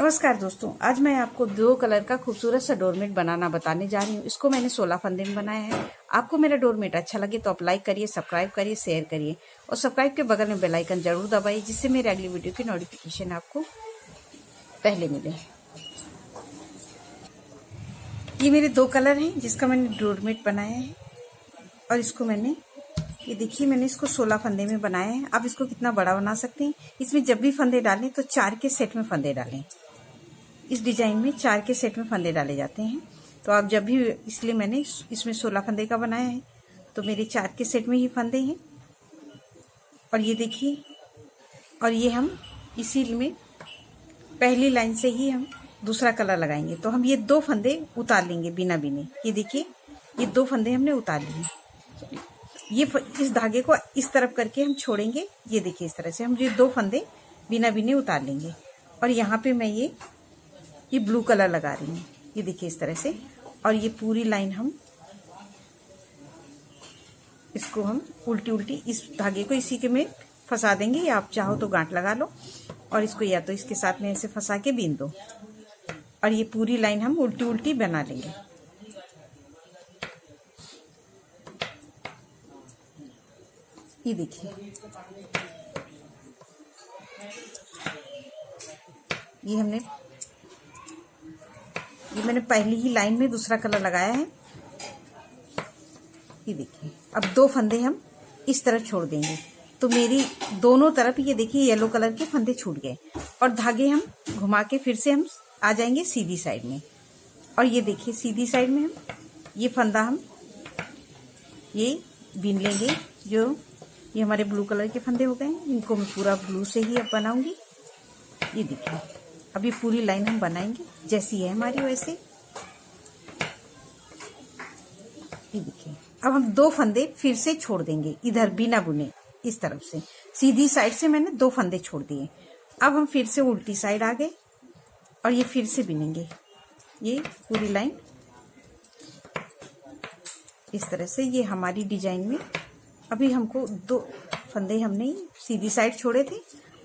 नमस्कार दोस्तों, आज मैं आपको दो कलर का खूबसूरत सा डोरमेट बनाना बताने जा रही हूँ। इसको मैंने 16 फंदे में बनाया है। आपको मेरा डोरमेट अच्छा लगे तो आप लाइक करिए, सब्सक्राइब करिए, शेयर करिए और सब्सक्राइब के बगल में बेल आइकन जरूर दबाइए, जिससे मेरे अगली वीडियो की नोटिफिकेशन आपको पहले मिले। ये मेरे दो कलर हैं जिसका मैंने डोरमेट बनाया है और इसको मैंने ये देखिए मैंने इसको 16 फंदे में बनाया है। आप इसको कितना बड़ा बना सकते हैं। इसमें जब भी फंदे डालें तो 4 के सेट में फंदे डालें। इस डिजाइन में 4 के सेट में फंदे डाले जाते हैं। तो आप जब भी, इसलिए मैंने इसमें 16 फंदे का बनाया है। तो मेरे 4 के सेट में ही फंदे हैं। और ये देखिए, और ये हम इसी में पहली लाइन से ही हम दूसरा कलर लगाएंगे। तो हम ये 2 फंदे उतार लेंगे बिना बिने। ये देखिए, ये 2 फंदे हमने उतार लिए। ये इस धागे को इस तरफ करके हम छोड़ेंगे। ये देखिए, इस तरह से हम ये 2 फंदे बिना बिने उतार लेंगे। और यहाँ पे मैं ये ब्लू कलर लगा रही हूँ। ये देखिए इस तरह से। और ये पूरी लाइन हम इसको हम उल्टी उल्टी इस धागे को इसी के में फंसा देंगे, या आप चाहो तो गांठ लगा लो और इसको या तो इसके साथ में ऐसे फंसा के बीन दो। और ये पूरी लाइन हम उल्टी उल्टी बना लेंगे। ये देखिए, ये मैंने पहली ही लाइन में दूसरा कलर लगाया है। ये देखिए, अब 2 फंदे हम इस तरफ छोड़ देंगे। तो मेरी दोनों तरफ ये देखिए येलो कलर के फंदे छूट गए। और धागे हम घुमा के फिर से हम आ जाएंगे सीधी साइड में। और ये देखिए, सीधी साइड में हम ये फंदा हम ये बीन लेंगे। जो ये हमारे ब्लू कलर के फंदे हो गए हैं, इनको मैं पूरा ब्लू से ही अब बनाऊंगी। ये देखिए, अभी पूरी लाइन हम बनाएंगे जैसी है हमारी वैसे। ये देखिए, अब हम 2 फंदे फिर से छोड़ देंगे इधर बिना बुने। इस तरफ से सीधी साइड से मैंने 2 फंदे छोड़ दिए। अब हम फिर से उल्टी साइड आ गए और ये फिर से बिनेंगे ये पूरी लाइन इस तरह से। ये हमारी डिजाइन में अभी हमको 2 फंदे हमने सीधी साइड छोड़े थे,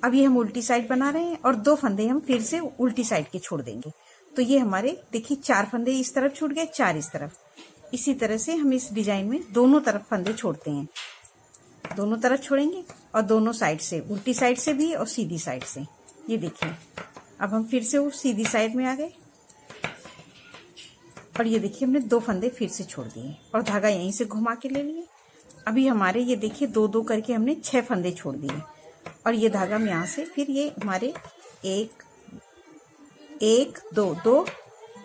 अभी हम उल्टी साइड बना रहे हैं और 2 फंदे हम फिर से उल्टी साइड के छोड़ देंगे। तो ये हमारे देखिए 4 फंदे इस तरफ छूट गए, 4 इस तरफ। इसी तरह से हम इस डिजाइन में दोनों तरफ फंदे छोड़ते हैं। दोनों तरफ छोड़ेंगे और दोनों साइड से, उल्टी साइड से भी और सीधी साइड से। ये देखिए, अब हम फिर से वो सीधी साइड में आ गए और ये देखिए हमने 2 फंदे फिर से छोड़ दिए और धागा यहीं से घुमा के ले लिए। अभी हमारे ये देखिए 2-2 करके हमने 6 फंदे छोड़ दिए। और ये धागा हम यहाँ से फिर ये हमारे 1 2 2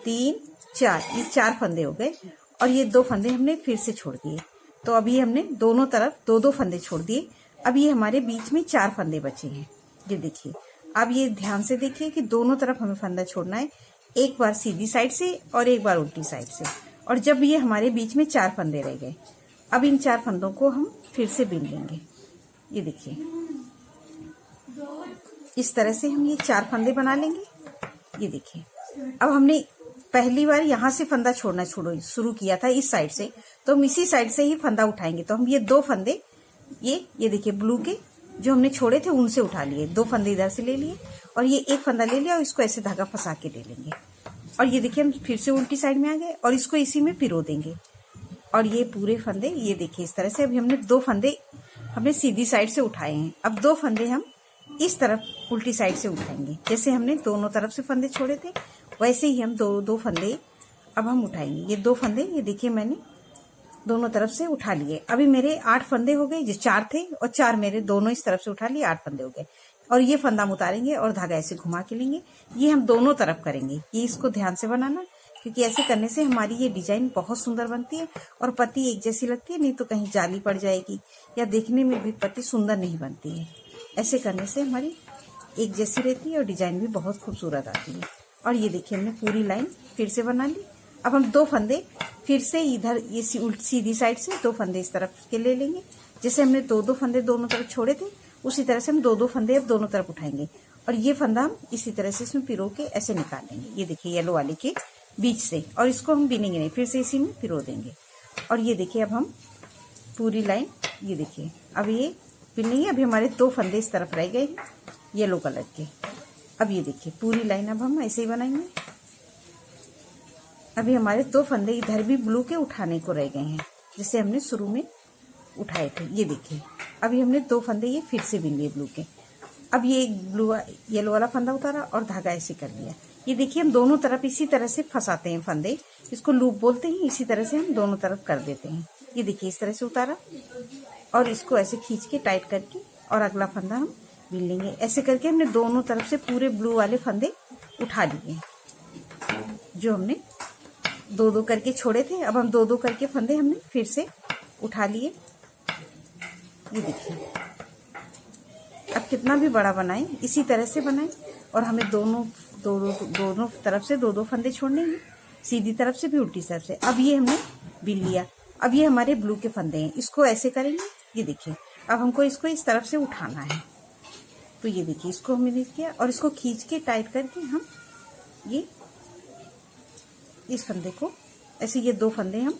3 4, ये 4 फंदे हो गए। और ये 2 फंदे हमने फिर से छोड़ दिए। तो अभी हमने दोनों तरफ 2-2 फंदे छोड़ दिए। अब ये हमारे बीच में 4 फंदे बचे हैं। ये देखिए, अब ये ध्यान से देखिए कि दोनों तरफ हमें फंदा छोड़ना है, एक बार सीधी साइड से और एक बार उल्टी साइड से। और जब ये हमारे बीच में 4 फंदे रह गए, अब इन 4 फंदों को हम फिर से बीन लेंगे। ये देखिए, इस तरह से हम ये 4 फंदे बना लेंगे। ये देखिए, अब हमने पहली बार यहाँ से फंदा छोड़ना शुरू किया था इस साइड से, तो हम इसी साइड से ही फंदा उठाएंगे। तो हम ये 2 फंदे ये देखिए ब्लू के जो हमने छोड़े थे उनसे उठा लिए। 2 फंदे इधर से ले लिए और ये 1 फंदा ले लिया और इसको ऐसे धागा फंसा के ले लेंगे। और ये देखिए, हम फिर से उल्टी साइड में आ गए और इसको इसी में पिरो देंगे। और ये पूरे फंदे ये देखिए इस तरह से। अभी हमने 2 फंदे हमने सीधी साइड से उठाए हैं। अब 2 फंदे हम इस तरफ उल्टी साइड से उठाएंगे। जैसे हमने दोनों तरफ से फंदे छोड़े थे वैसे ही हम 2 फंदे अब हम उठाएंगे। ये 2 फंदे ये देखिए मैंने दोनों तरफ से उठा लिए। अभी मेरे 8 फंदे हो गए, जो 4 थे और 4 मेरे दोनों इस तरफ से उठा लिए, 8 फंदे हो गए। और ये फंदा हम उतारेंगे और धागा ऐसे घुमा के लेंगे। ये हम दोनों तरफ करेंगे। ये इसको ध्यान से बनाना, क्योंकि ऐसे करने से हमारी ये डिजाइन बहुत सुंदर बनती है और पत्ती एक जैसी लगती है। नहीं तो कहीं जाली पड़ जाएगी या देखने में भी पत्ती सुंदर नहीं बनती है। ऐसे करने से हमारी एक जैसी रहती है और डिजाइन भी बहुत खूबसूरत आती है। और ये देखिए, हमने पूरी लाइन फिर से बना ली। अब हम 2 फंदे फिर से इधर ये सीधी साइड से 2 फंदे इस तरफ के ले लेंगे। जैसे हमने 2-2 फंदे दोनों तरफ छोड़े थे उसी तरह से हम 2-2 फंदे अब दोनों तरफ उठाएंगे। और ये फंदा हम इसी तरह से इसमें पिरो के ऐसे निकाल लेंगे। ये देखिए, येलो वाले के बीच से। और इसको हम बिनेंगे नहीं, फिर से इसी में पिरो देंगे। और ये देखिए, अब हम पूरी लाइन ये देखिए, अब ये बिनेंगे। अभी हमारे 2 फंदे इस तरफ रह गए येलो कलर के। अब ये देखिए पूरी लाइन अब हम ऐसे ही बनाएंगे। अभी हमारे 2 फंदे इधर भी ब्लू के उठाने को रह गए हैं, जैसे हमने शुरू में उठाए थे। ये देखिए अभी हमने 2 फंदे ये फिर से बिन लिए ब्लू के। अब ये एक ब्लू येलो वाला फंदा उतारा और धागा ऐसे कर लिया। ये देखिए हम दोनों तरफ इसी तरह से फंसाते हैं फंदे, इसको लूप बोलते हैं। इसी तरह से हम दोनों तरफ कर देते हैं। ये देखिए इस तरह से उतारा और इसको ऐसे खींच के टाइट करके और अगला फंदा हम बिन लेंगे। ऐसे करके हमने दोनों तरफ से पूरे ब्लू वाले फंदे उठा लिए, जो हमने 2-2 करके छोड़े थे। अब हम 2-2 करके फंदे हमने फिर से उठा लिए। ये देखिए अब कितना भी बड़ा बनाएं इसी तरह से बनाएं और हमें दोनों तरफ से 2-2 फंदे छोड़ने हैं, सीधी तरफ से भी उल्टी तरफ से। अब ये हमने बिन लिया। अब ये हमारे ब्लू के फंदे हैं, इसको ऐसे करेंगे। ये देखिए अब हमको इसको इस तरफ से उठाना है, तो ये देखिए इसको हमने किया और इसको खींच के टाइट करके हम ये इस फंदे को ऐसे ये 2 फंदे हम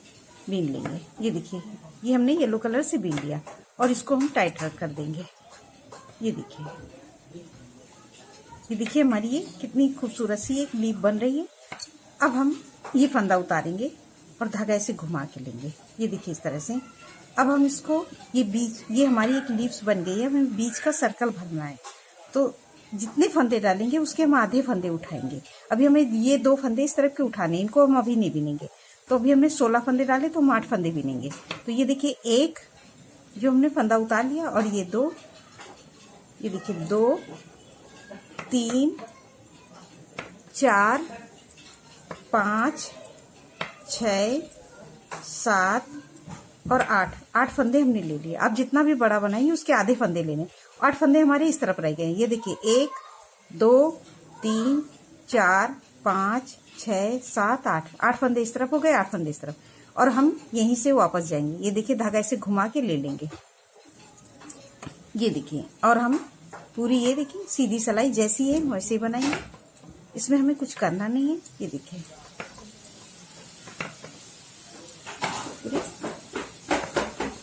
बीन लेंगे। ये देखिए ये हमने येलो कलर से बीन लिया और इसको हम टाइट कर देंगे। ये देखिए हमारी ये कितनी खूबसूरत सी एक लीफ बन रही है। अब हम ये फंदा उतारेंगे और धागा ऐसे घुमा के लेंगे। ये देखिए इस तरह से। अब हम इसको ये हमारी एक लीव्स बन गई है। हमें बीच का सर्कल भरना है, तो जितने फंदे डालेंगे उसके हम आधे फंदे उठाएंगे। अभी हमें ये 2 फंदे इस तरफ के उठाने, इनको हम अभी नहीं बिनेंगे। तो अभी हमने 16 फंदे डाले तो हम 8 फंदे बिनेंगे। तो ये देखिए एक जो हमने फंदा उतार लिया और ये 2, ये देखिए 2, 3, 4, 5, 6, 7 और 8 फंदे हमने ले लिए। आप जितना भी बड़ा बनाइए उसके आधे फंदे लेने। 8 फंदे हमारे इस तरफ रह गए हैं। ये देखिए 1, 2, 3, 4, 5, 6, 7, 8 फंदे इस तरफ हो गए, 8 फंदे इस तरफ। और हम यहीं से वापस जाएंगे। ये देखिए धागा ऐसे घुमा के ले लेंगे। ये देखिए और हम पूरी ये देखिए सीधी सिलाई जैसी है वैसे ही बनाएंगे, इसमें हमें कुछ करना नहीं है। ये देखिए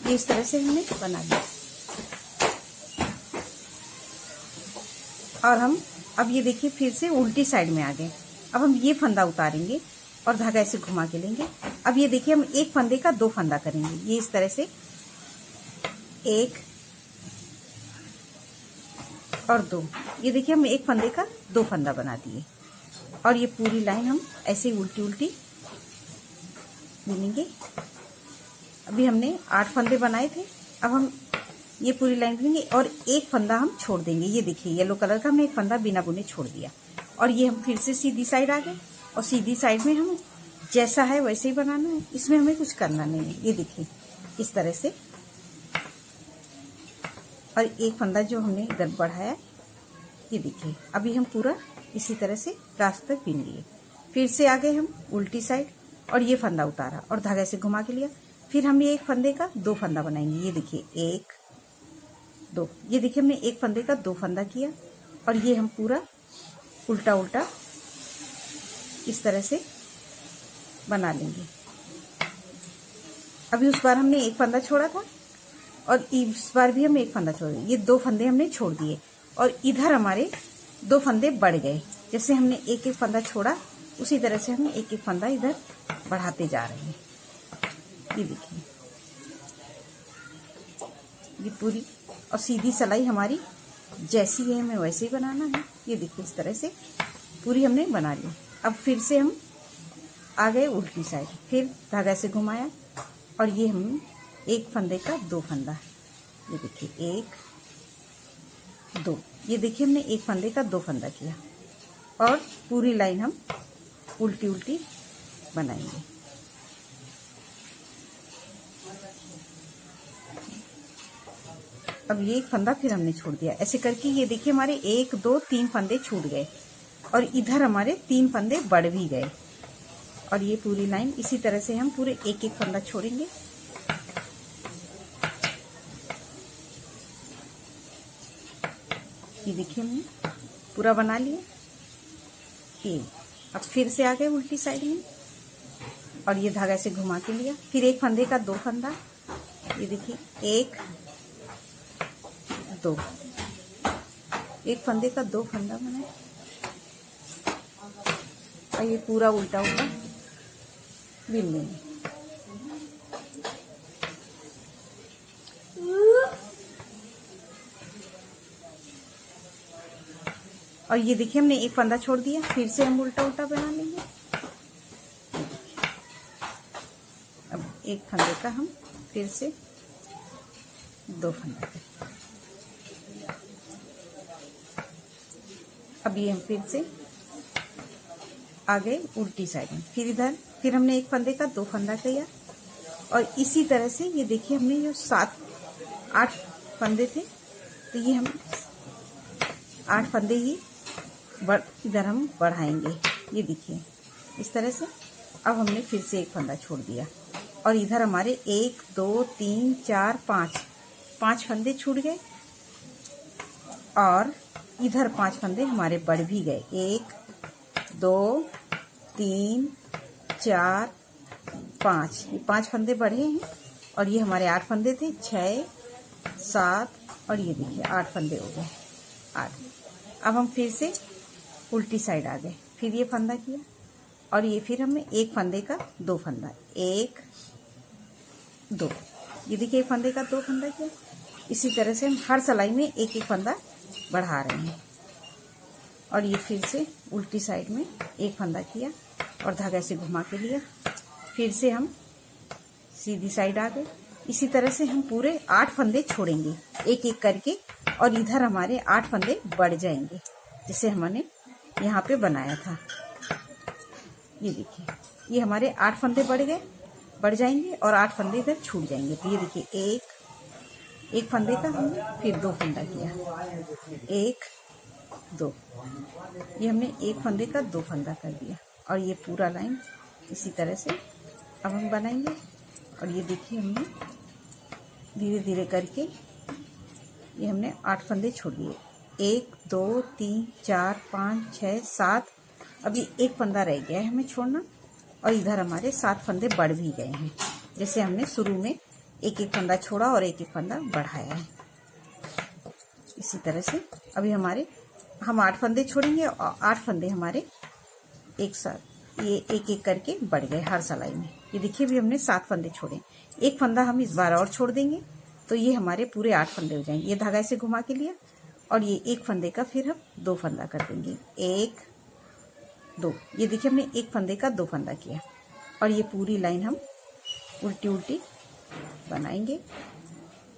ये इस तरह से हमने बना लिया। और हम अब ये देखिए फिर से उल्टी साइड में आ गए। अब हम ये फंदा उतारेंगे और धागा ऐसे घुमा के लेंगे। अब ये देखिए हम एक फंदे का 2 फंदा करेंगे। ये इस तरह से 1 और 2। ये देखिए हम एक फंदे का 2 फंदा बना दिए और ये पूरी लाइन हम ऐसे उल्टी उल्टी बिनेंगे। अभी हमने 8 फंदे बनाए थे। अब हम ये पूरी लाइन बिनेंगे और एक फंदा हम छोड़ देंगे। ये देखिए येलो कलर का हमने एक फंदा बिना बुने छोड़ दिया और ये हम फिर से सीधी साइड आ गए। और सीधी साइड में हम जैसा है वैसे ही बनाना है, इसमें हमें कुछ करना नहीं है। ये देखिए इस तरह से। और एक फंदा जो हमने इधर बढ़ाया, ये देखिए अभी हम पूरा इसी तरह से रास्ते तक बिन लिए। फिर से आ गए हम उल्टी साइड और ये फंदा उतारा और धागा से घुमा के लिया। फिर हम ये एक फंदे का 2 फंदा बनाएंगे। ये देखिए 1, 2। ये देखिए हमने एक फंदे का 2 फंदा किया और ये हम पूरा उल्टा उल्टा इस तरह से बना लेंगे। अभी उस बार हमने एक फंदा छोड़ा था और इस बार भी हम एक फंदा छोड़ दिए। ये 2 फंदे हमने छोड़ दिए और इधर हमारे 2 फंदे बढ़ गए। जैसे हमने एक एक फंदा छोड़ा उसी तरह से हम एक एक फंदा इधर बढ़ाते जा रहे हैं। ये देखिए ये पूरी और सीधी सिलाई हमारी जैसी है हमें वैसे ही बनाना है। ये देखिए इस तरह से पूरी हमने बना ली। अब फिर से हम आ गए उल्टी साइड, फिर धागा से घुमाया और ये हम एक फंदे का 2 फंदा। ये देखिए 1, 2। ये देखिए हमने एक फंदे का 2 फंदा किया और पूरी लाइन हम उल्टी उल्टी बनाएंगे। अब ये एक फंदा फिर हमने छोड़ दिया। ऐसे करके ये देखिए हमारे 1, 2, 3 फंदे छूट गए और इधर हमारे 3 फंदे बढ़ भी गए। और ये पूरी लाइन इसी तरह से हम पूरे एक एक फंदा छोड़ेंगे। ये देखिए हमने पूरा बना लिया। ये अब फिर से आ गए उल्टी साइड में और ये धागा से घुमा के लिया। फिर एक फंदे का 2 फंदा। ये देखिए 1, 2। एक फंदे का 2 फंदा बनाए और ये पूरा उल्टा उल्टा बिन लेंगे। और ये देखिए हमने एक फंदा छोड़ दिया, फिर से हम उल्टा उल्टा बना लेंगे। अब एक फंदे का हम फिर से दो फंदे। अब ये हम फिर से आ गए उल्टी साइड में, फिर इधर फिर हमने एक फंदे का दो फंदा किया। और इसी तरह से ये देखिए हमने जो 7-8 फंदे थे, तो ये हम 8 फंदे ही इधर हम बढ़ाएंगे। ये देखिए इस तरह से। अब हमने फिर से एक फंदा छोड़ दिया और इधर हमारे 1 2 3 4 5 फंदे छूट गए और इधर 5 फंदे हमारे बढ़ भी गए। 1 2 3 4 5, ये 5 फंदे बढ़े हैं। और ये हमारे 8 फंदे थे, 6 7 और ये देखिए 8 फंदे हो गए 8। अब हम फिर से उल्टी साइड आ गए, फिर ये फंदा किया और ये फिर हमने एक फंदे का दो फंदा, 1 2, ये देखिए एक फंदे का दो फंदा किया। इसी तरह से हम हर सिलाई में एक एक फंदा बढ़ा रहे हैं। और ये फिर से उल्टी साइड में एक फंदा किया और धागा से घुमा के लिया, फिर से हम सीधी साइड आ गए। इसी तरह से हम पूरे 8 फंदे छोड़ेंगे एक एक करके और इधर हमारे 8 फंदे बढ़ जाएंगे जिसे हमने यहाँ पे बनाया था। ये देखिए ये हमारे 8 फंदे बढ़ जाएंगे और 8 फंदे इधर छूट जाएंगे। तो ये देखिए एक फंदे का हमने फिर दो फंदा किया, 1 2, ये हमने एक फंदे का दो फंदा कर दिया। और ये पूरा लाइन इसी तरह से अब हम बनाएंगे। और ये देखिए हमने धीरे धीरे करके ये हमने 8 फंदे छोड़ दिए, 1 2 3 4 5 6 7। अभी एक फंदा रह गया है हमें छोड़ना और इधर हमारे 7 फंदे बढ़ भी गए हैं, जैसे हमने शुरू में एक एक फंदा छोड़ा और एक एक फंदा बढ़ाया है। इसी तरह से अभी हम 8 फंदे छोड़ेंगे और 8 फंदे हमारे एक साथ ये एक एक करके बढ़ गए हर सिलाई में। ये देखिए अभी हमने 7 फंदे छोड़े, एक फंदा हम इस बार और छोड़ देंगे तो ये हमारे पूरे 8 फंदे हो जाएंगे। ये धागा से घुमा के लिया और ये एक फंदे का फिर हम दो फंदा कर देंगे, 1 2। ये देखिए हमने एक फंदे का दो फंदा किया और ये पूरी लाइन हम उल्टी उल्टी बनाएंगे।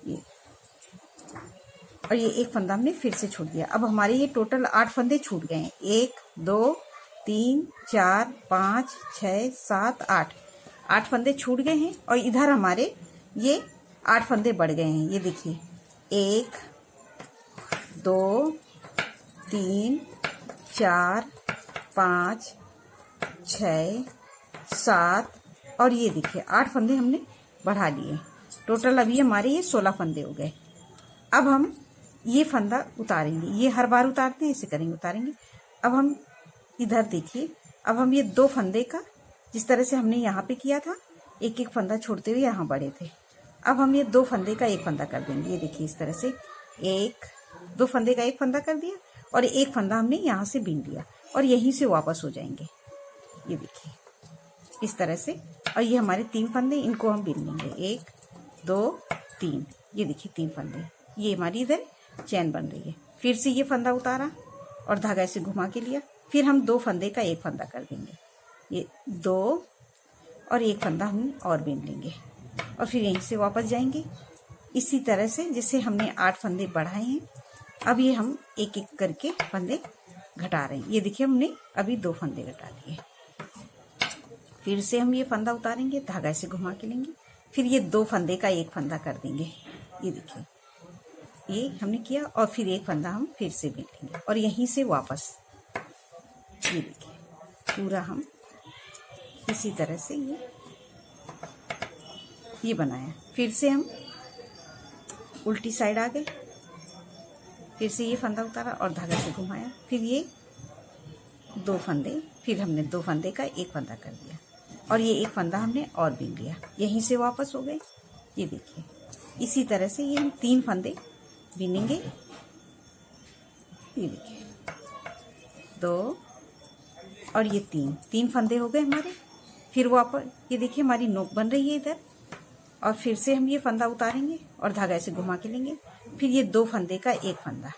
ये और ये एक फंदा हमने फिर से छोड़ दिया। अब हमारे ये टोटल 8 फंदे छूट गए हैं, 1 2 3 4 5 6 7 8 फंदे छूट गए हैं और इधर हमारे ये 8 फंदे बढ़ गए हैं। ये देखिए 1 2 3 4 5 6 7 और ये देखिए 8 फंदे हमने बढ़ा लिए। टोटल अभी हमारे ये 16 फंदे हो गए। अब हम ये फंदा उतारेंगे, ये हर बार उतारते हैं, ऐसे करेंगे उतारेंगे। अब हम इधर देखिए, अब हम ये 2 फंदे का जिस तरह से हमने यहाँ पे किया था, एक एक फंदा छोड़ते हुए यहाँ बढ़े थे, अब हम ये 2 फंदे का एक फंदा कर देंगे। ये देखिए इस तरह से 2 फंदे का एक फंदा कर दिया और एक फंदा हमने यहाँ से बीन लिया और यहीं से वापस हो जाएंगे। ये देखिए इस तरह से। और ये हमारे 3 फंदे, इनको हम बीन लेंगे, 1 2 3। ये देखिए 3 फंदे, ये हमारी इधर चैन बन रही है। फिर से ये फंदा उतारा और धागा से घुमा के लिया, फिर हम 2 फंदे का एक फंदा कर देंगे, ये 2 और एक फंदा हम और बीन लेंगे और फिर यहीं से वापस जाएंगे। इसी तरह से जैसे हमने 8 फंदे बढ़ाए हैं, अब ये हम एक एक करके फंदे घटा रहे हैं। ये देखिए हमने अभी 2 फंदे घटा दिए। फिर से हम ये फंदा उतारेंगे, धागा से घुमा के लेंगे, फिर ये 2 फंदे का एक फंदा कर देंगे। ये देखिए ये हमने किया और फिर एक फंदा हम फिर से बीन लेंगे और यहीं से वापस। ये देखिए पूरा हम इसी तरह से ये बनाया। फिर से हम उल्टी साइड आ गए, फिर से ये फंदा उतारा और धागा से घुमाया, फिर ये 2 फंदे, फिर हमने 2 फंदे का एक फंदा कर दिया और ये एक फंदा हमने और बीन लिया, यहीं से वापस हो गए। ये देखिए इसी तरह से ये हम 3 फंदे बीनेंगे। ये देखिए 2 और ये तीन फंदे हो गए हमारे। फिर वापस ये देखिए हमारी नोक बन रही है इधर, और फिर से हम ये फंदा उतारेंगे और धागा ऐसे घुमा के लेंगे। फिर ये 2 फंदे का एक फंदा,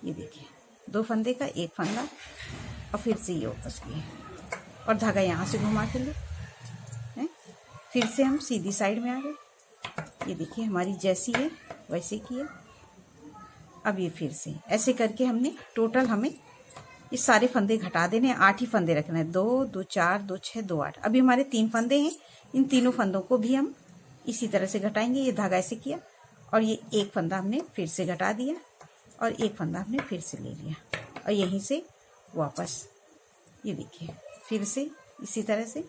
ये देखिए 2 फंदे का एक फंदा, और फिर से ये वापस लिए और धागा यहाँ से घुमा के ले हैं। फिर से हम सीधी साइड में आ गए। ये देखिए हमारी जैसी है वैसे की है। अब ये फिर से ऐसे करके हमने टोटल हमें ये सारे फंदे घटा देने हैं। 8 ही फंदे रखना है, 2 2 4 2 6 2 8। अभी हमारे 3 फंदे हैं, इन तीनों फंदों को भी हम इसी तरह से घटाएंगे। ये धागा ऐसे किया और ये एक फंदा हमने फिर से घटा दिया और एक फंदा हमने फिर से ले लिया और यहीं से वापस ये देखिए फिर से इसी तरह से।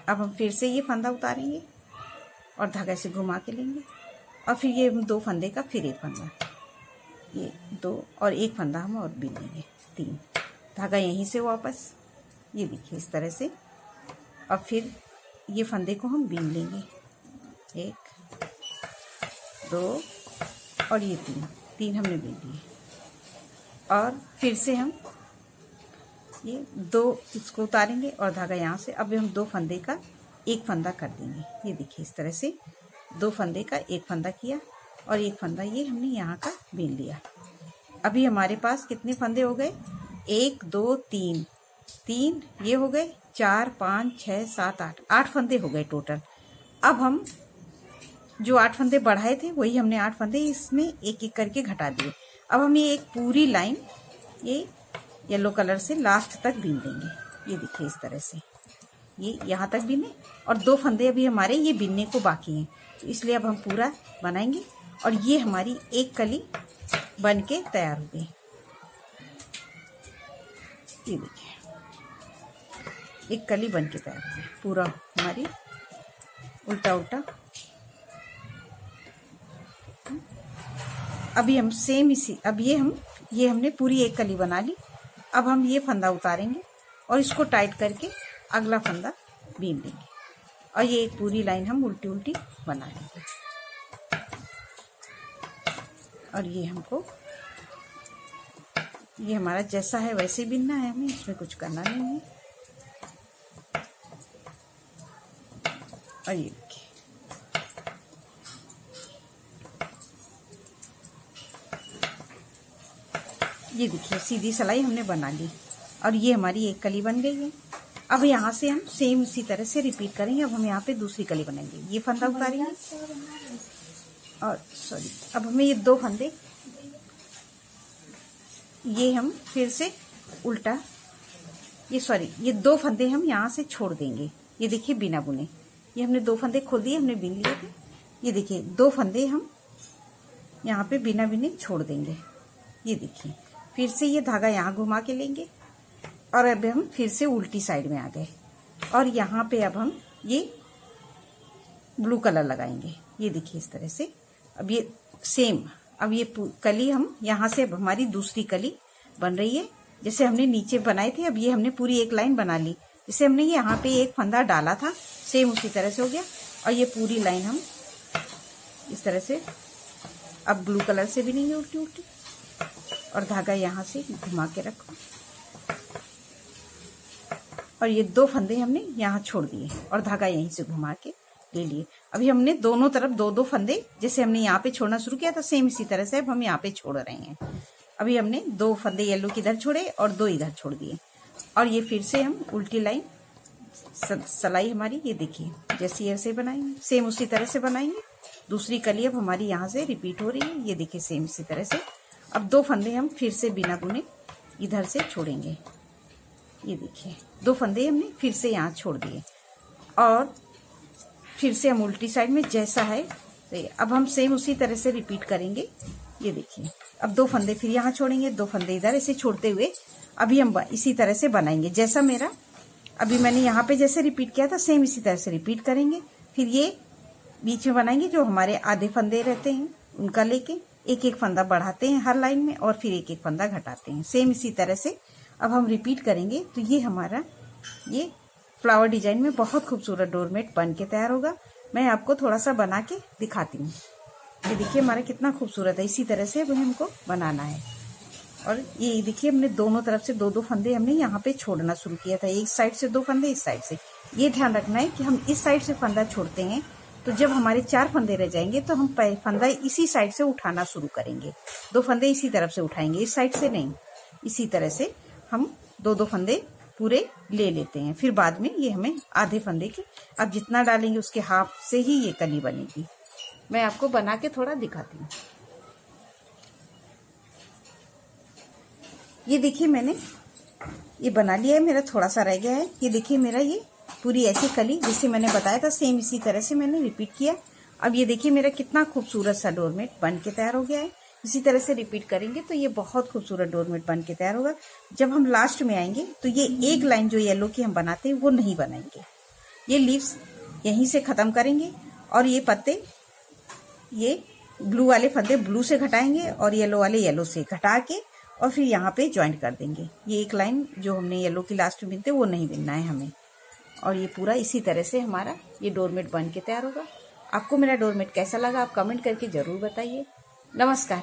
अब हम फिर से ये फंदा उतारेंगे और धागा से घुमा के लेंगे और फिर ये 2 फंदे का फिर एक फंदा, ये 2 और एक फंदा हम और बीन लेंगे 3। धागा यहीं से वापस ये देखिए इस तरह से। और फिर ये फंदे को हम बीन लेंगे 1 2 और ये 3 हमने बीन लिए। और फिर से हम ये 2 इसको उतारेंगे और धागा यहाँ से। अब हम 2 फंदे का एक फंदा कर देंगे। ये देखिए इस तरह से 2 फंदे का एक फंदा किया और एक फंदा ये हमने यहाँ का बीन लिया। अभी हमारे पास कितने फंदे हो गए? 1 2 3 ये हो गए, 4 5 6 7 8 फंदे हो गए टोटल। अब हम जो 8 फंदे बढ़ाए थे वही हमने 8 फंदे इसमें एक एक करके घटा दिए। अब हम ये एक पूरी लाइन ये येलो कलर से लास्ट तक बीन देंगे। ये देखिए इस तरह से ये यहाँ तक बीने और 2 फंदे अभी हमारे ये बीनने को बाकी हैं, तो इसलिए अब हम पूरा बनाएंगे और ये हमारी एक कली बन के तैयार हो गई। ये देखिए एक कली बन के तैयार हो गई, पूरा हमारी उल्टा उल्टा। अभी हम सेम इसी अब ये हमने पूरी एक कली बना ली। अब हम ये फंदा उतारेंगे और इसको टाइट करके अगला फंदा बीन लेंगे और ये एक पूरी लाइन हम उल्टी उल्टी बना लेंगे। और ये हमको ये हमारा जैसा है वैसे बीनना है, हमें इसमें कुछ करना नहीं है। और ये देखिए सीधी सिलाई हमने बना ली और ये हमारी एक कली बन गई है। अब यहाँ से हम सेम इसी तरह से रिपीट करेंगे। अब हम यहाँ पे दूसरी कली बनाएंगे, ये फंदा उतारेंगे और अब हमें ये 2 फंदे ये हम फिर से उल्टा ये 2 फंदे हम यहाँ से छोड़ देंगे। ये देखिए बिना बुने ये हमने 2 फंदे खोल दिए, हमने बीन लिए थे। ये देखिए 2 फंदे हम यहाँ पे बिना बिने छोड़ देंगे। ये देखिए फिर से ये धागा यहाँ घुमा के लेंगे और अब हम फिर से उल्टी साइड में आ गए और यहाँ पे अब हम ये ब्लू कलर लगाएंगे। ये देखिए इस तरह से। अब ये सेम अब ये कली हम यहाँ से अब हमारी दूसरी कली बन रही है जैसे हमने नीचे बनाए थे। अब ये हमने पूरी एक लाइन बना ली, जैसे हमने यहाँ पे एक फंदा डाला था सेम उसी तरह से हो गया। और ये पूरी लाइन हम इस तरह से अब ब्लू कलर से भी नहीं उल्टी उल्टी और धागा यहाँ से घुमा के रखो और ये 2 फंदे हमने यहाँ छोड़ दिए और धागा यहीं से घुमा के ले लिए। अभी हमने दोनों तरफ 2-2 फंदे जैसे हमने यहाँ पे छोड़ना शुरू किया था सेम इसी तरह से अब हम यहाँ पे छोड़ रहे हैं। अभी हमने 2 फंदे येलो की इधर छोड़े और 2 इधर छोड़ दिए और ये फिर से हम उल्टी लाइन सिलाई हमारी ये देखिए जैसी ऐसे बनाएंगे सेम उसी तरह से बनाएंगे। दूसरी कली अब हमारी यहाँ से रिपीट हो रही है। ये देखिए सेम इसी तरह से। अब 2 फंदे हम फिर से बिना बुने इधर से छोड़ेंगे। ये देखिए 2 फंदे हमने फिर से यहाँ छोड़ दिए और फिर से हम उल्टी साइड में जैसा है तो अब हम सेम उसी तरह से रिपीट करेंगे। ये देखिए अब 2 फंदे फिर यहाँ छोड़ेंगे, 2 फंदे इधर ऐसे छोड़ते हुए अभी हम इसी तरह से बनाएंगे जैसा मेरा अभी मैंने यहाँ पे जैसे रिपीट किया था सेम इसी तरह से रिपीट करेंगे। फिर ये बीच में बनाएंगे जो हमारे आधे फंदे रहते हैं उनका लेके एक एक फंदा बढ़ाते हैं हर लाइन में और फिर एक एक फंदा घटाते हैं सेम इसी तरह से। अब हम रिपीट करेंगे तो ये हमारा ये फ्लावर डिजाइन में बहुत खूबसूरत डोरमेट बन के तैयार होगा। मैं आपको थोड़ा सा बना के दिखाती हूँ। ये देखिए हमारा कितना खूबसूरत है, इसी तरह से भी हमको बनाना है। और ये देखिए हमने दोनों तरफ से दो दो फंदे हमने यहाँ पे छोड़ना शुरू किया था। एक साइड से दो फंदे, इस साइड से। ये ध्यान रखना है कि हम इस साइड से फंदा छोड़ते हैं तो जब हमारे 4 फंदे रह जाएंगे तो हम फंदा इसी साइड से उठाना शुरू करेंगे। 2 फंदे इसी तरफ से उठाएंगे, इस साइड से नहीं। इसी तरह से हम 2-2 फंदे पूरे ले लेते हैं। फिर बाद में ये हमें आधे फंदे की, अब जितना डालेंगे उसके हाफ से ही ये कली बनेगी। मैं आपको बना के थोड़ा दिखाती हूँ। ये देखिए मैंने ये बना लिया है, मेरा थोड़ा सा रह गया है। ये देखिए मेरा ये पूरी ऐसी कली जैसे मैंने बताया था सेम इसी तरह से मैंने रिपीट किया। अब ये देखिए मेरा कितना खूबसूरत सा डोरमेट बन के तैयार हो गया है। इसी तरह से रिपीट करेंगे तो ये बहुत खूबसूरत डोरमेट बन के तैयार होगा। जब हम लास्ट में आएंगे तो ये एक लाइन जो येलो की हम बनाते हैं वो नहीं बनाएंगे, ये लीव्स यहीं से खत्म करेंगे और ये पत्ते, ये ब्लू वाले फंदे ब्लू से घटाएंगे और येलो वाले येलो से घटा के और फिर यहाँ पे ज्वाइंट कर देंगे। ये एक लाइन जो हमने येलो की लास्ट में बिनते वो नहीं बिनना है हमें। और ये पूरा इसी तरह से हमारा ये डोरमेट बन के तैयार होगा। आपको मेरा डोरमेट कैसा लगा आप कमेंट करके ज़रूर बताइए। नमस्कार।